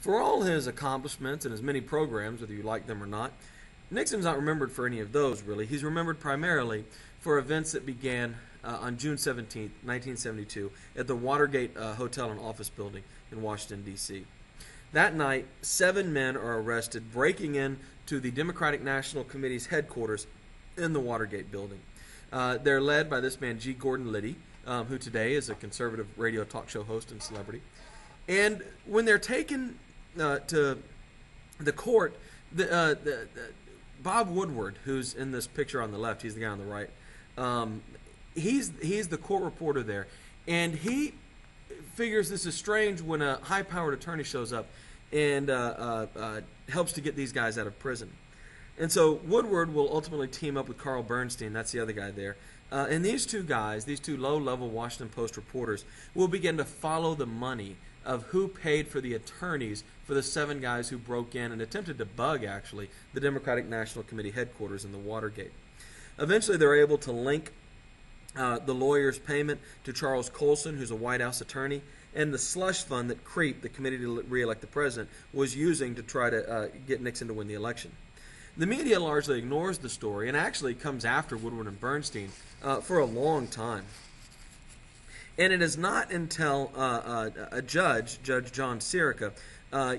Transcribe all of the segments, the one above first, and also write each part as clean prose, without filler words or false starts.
For all his accomplishments and his many programs, whether you like them or not, Nixon's not remembered for any of those, really. He's remembered primarily for events that began on June 17, 1972, at the Watergate Hotel and Office Building in Washington, D.C. That night, 7 men are arrested breaking into the Democratic National Committee's headquarters in the Watergate building. They're led by this man, G. Gordon Liddy, who today is a conservative radio talk show host and celebrity. And when they're taken to the court, Bob Woodward, who's in this picture on the left, he's the guy on the right, he's the court reporter there, and he figures this is strange when a high-powered attorney shows up and helps to get these guys out of prison. And so Woodward will ultimately team up with Carl Bernstein, that's the other guy there, and these two guys, these two low-level Washington Post reporters, will begin to follow the money of who paid for the attorneys for the 7 guys who broke in and attempted to bug, actually, the Democratic National Committee headquarters in the Watergate. Eventually, they're able to link the lawyer's payment to Charles Colson, who's a White House attorney, and the slush fund that CREEP, the Committee to Re-elect the President, was using to try to get Nixon to win the election. The media largely ignores the story and actually comes after Woodward and Bernstein for a long time. And it is not until a judge, Judge John Sirica,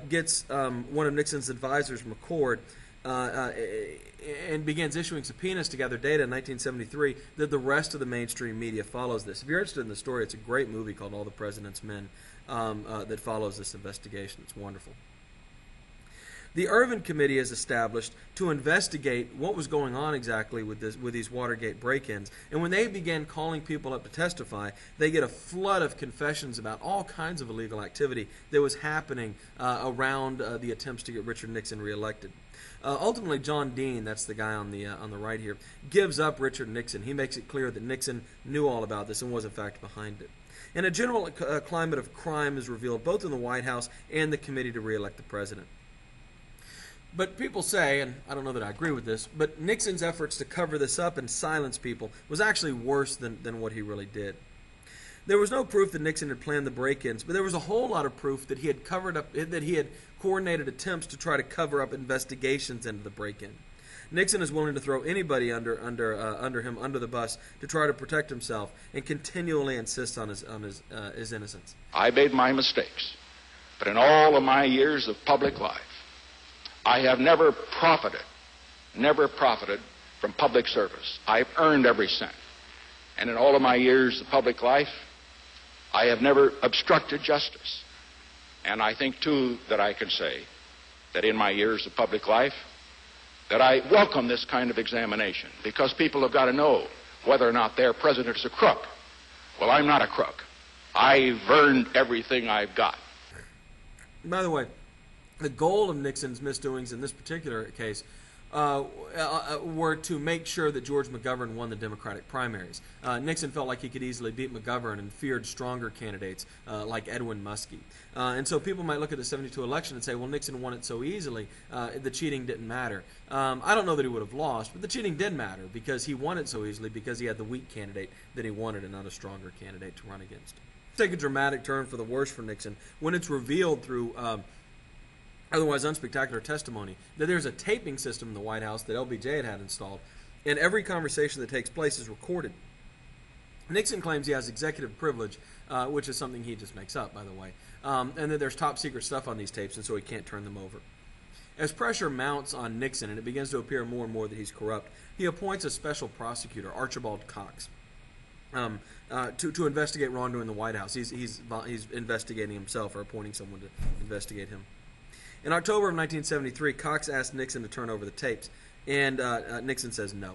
gets one of Nixon's advisors, McCord, and begins issuing subpoenas to gather data in 1973 that the rest of the mainstream media follows this. If you're interested in the story, it's a great movie called All the President's Men that follows this investigation. It's wonderful. The Irvin Committee is established to investigate what was going on exactly with these Watergate break-ins. And when they began calling people up to testify, they get a flood of confessions about all kinds of illegal activity that was happening around the attempts to get Richard Nixon reelected. Ultimately, John Dean, that's the guy on the right here, gives up Richard Nixon. He makes it clear that Nixon knew all about this and was, in fact, behind it. And a general climate of crime is revealed both in the White House and the Committee to Re-elect the President. But people say, and I don't know that I agree with this, but Nixon's efforts to cover this up and silence people was actually worse than what he really did. There was no proof that Nixon had planned the break-ins, but there was a whole lot of proof that he had covered up, that he had coordinated attempts to try to cover up investigations into the break-in. Nixon is willing to throw anybody under the bus to try to protect himself, and continually insists on his innocence. I made my mistakes, but in all of my years of public life, I have never profited from public service. I've earned every cent. And in all of my years of public life, I have never obstructed justice. And I think, too, that I can say that in my years of public life, that I welcome this kind of examination, because people have got to know whether or not their president is a crook. Well, I'm not a crook. I've earned everything I've got. By the way, the goal of Nixon's misdoings in this particular case were to make sure that George McGovern won the Democratic primaries. Nixon felt like he could easily beat McGovern and feared stronger candidates like Edwin Muskie. And so people might look at the 72 election and say, well, Nixon won it so easily, the cheating didn't matter. I don't know that he would have lost, but the cheating did matter because he won it so easily because he had the weak candidate that he wanted and not a stronger candidate to run against. Take a dramatic turn for the worse for Nixon when it's revealed through otherwise unspectacular testimony that there's a taping system in the White House that LBJ had installed, and every conversation that takes place is recorded. Nixon claims he has executive privilege, which is something he just makes up, by the way, and that there's top secret stuff on these tapes, and so he can't turn them over. As pressure mounts on Nixon and it begins to appear more and more that he's corrupt, he appoints a special prosecutor, Archibald Cox, to investigate wrongdoing in the White House. He's investigating himself or appointing someone to investigate him. In October of 1973, Cox asked Nixon to turn over the tapes, and Nixon says no.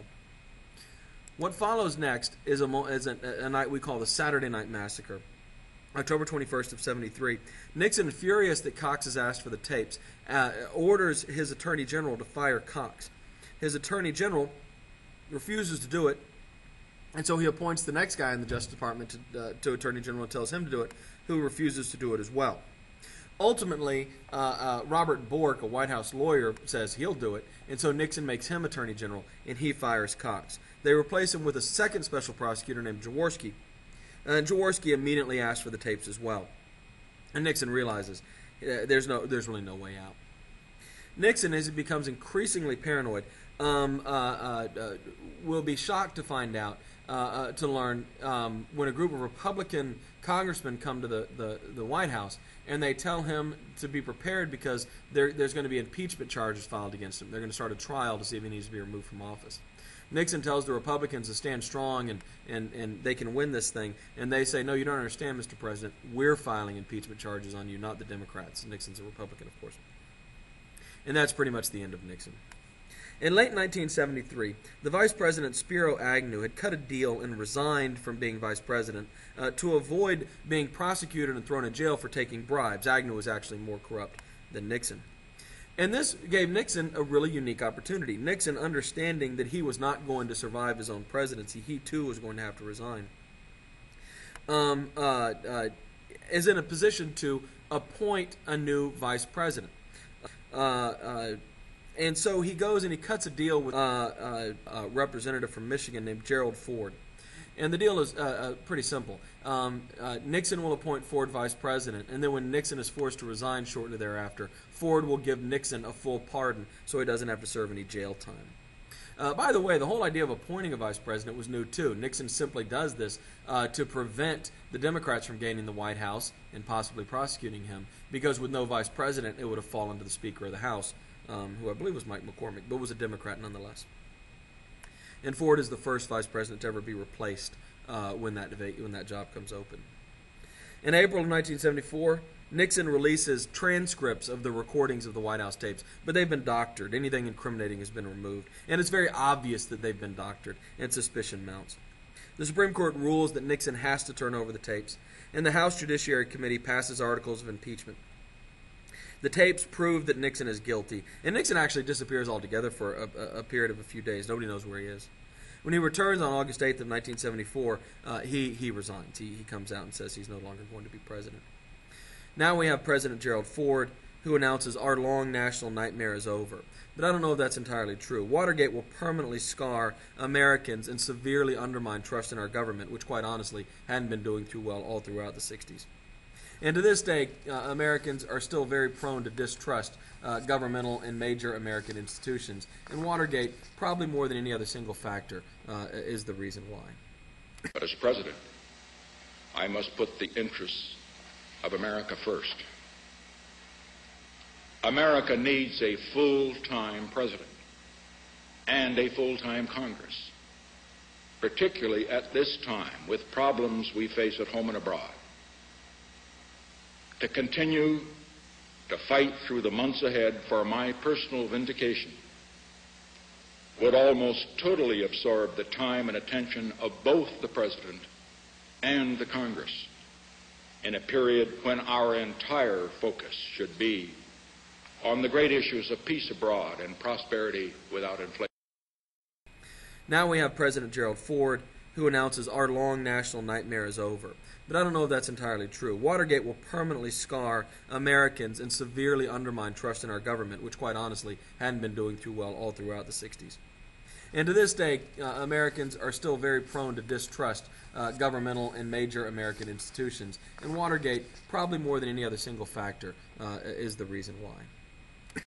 What follows next is a night we call the Saturday Night Massacre. October 21st of 73, Nixon, furious that Cox has asked for the tapes, orders his Attorney General to fire Cox. His Attorney General refuses to do it, and so he appoints the next guy in the Justice Department to Attorney General and tells him to do it, who refuses to do it as well. Ultimately, Robert Bork, a White House lawyer, says he'll do it, and so Nixon makes him Attorney General, and he fires Cox. They replace him with a second special prosecutor named Jaworski, and Jaworski immediately asks for the tapes as well. And Nixon realizes There's really no way out. Nixon, as he becomes increasingly paranoid, will be shocked to find out, to learn, when a group of Republican congressmen come to the White House and they tell him to be prepared because there's going to be impeachment charges filed against him. They're going to start a trial to see if he needs to be removed from office. Nixon tells the Republicans to stand strong and they can win this thing. And they say, no, you don't understand, Mr. President. We're filing impeachment charges on you, not the Democrats. Nixon's a Republican, of course. And that's pretty much the end of Nixon. In late 1973, the Vice President Spiro Agnew had cut a deal and resigned from being Vice President to avoid being prosecuted and thrown in jail for taking bribes. Agnew was actually more corrupt than Nixon. And this gave Nixon a really unique opportunity. Nixon, understanding that he was not going to survive his own presidency, he too was going to have to resign, is in a position to appoint a new vice president. And so he goes and he cuts a deal with a representative from Michigan named Gerald Ford. And the deal is pretty simple. Nixon will appoint Ford vice president, and then when Nixon is forced to resign shortly thereafter, Ford will give Nixon a full pardon so he doesn't have to serve any jail time. By the way, the whole idea of appointing a vice president was new too. Nixon simply does this to prevent the Democrats from gaining the White House and possibly prosecuting him, because with no vice president, it would have fallen to the Speaker of the House, who I believe was Mike McCormick, but was a Democrat nonetheless. And Ford is the first vice president to ever be replaced when that job comes open. In April of 1974, Nixon releases transcripts of the recordings of the White House tapes, but they've been doctored. Anything incriminating has been removed, and it's very obvious that they've been doctored, and suspicion mounts. The Supreme Court rules that Nixon has to turn over the tapes, and the House Judiciary Committee passes articles of impeachment. The tapes prove that Nixon is guilty, and Nixon actually disappears altogether for a period of a few days. Nobody knows where he is. When he returns on August 8th of 1974, he resigns. He comes out and says he's no longer going to be president. Now we have President Gerald Ford, who announces our long national nightmare is over. But I don't know if that's entirely true. Watergate will permanently scar Americans and severely undermine trust in our government, which quite honestly hadn't been doing too well all throughout the 60s. And to this day, Americans are still very prone to distrust governmental and major American institutions. And Watergate, probably more than any other single factor, is the reason why. But as president, I must put the interests of America first. America needs a full-time president and a full-time Congress, particularly at this time with problems we face at home and abroad. To continue to fight through the months ahead for my personal vindication would almost totally absorb the time and attention of both the President and the Congress in a period when our entire focus should be on the great issues of peace abroad and prosperity without inflation. Now we have President Gerald Ford, who announces our long national nightmare is over. But I don't know if that's entirely true. Watergate will permanently scar Americans and severely undermine trust in our government, which quite honestly hadn't been doing too well all throughout the 60s. And to this day, Americans are still very prone to distrust governmental and major American institutions. And Watergate, probably more than any other single factor, is the reason why.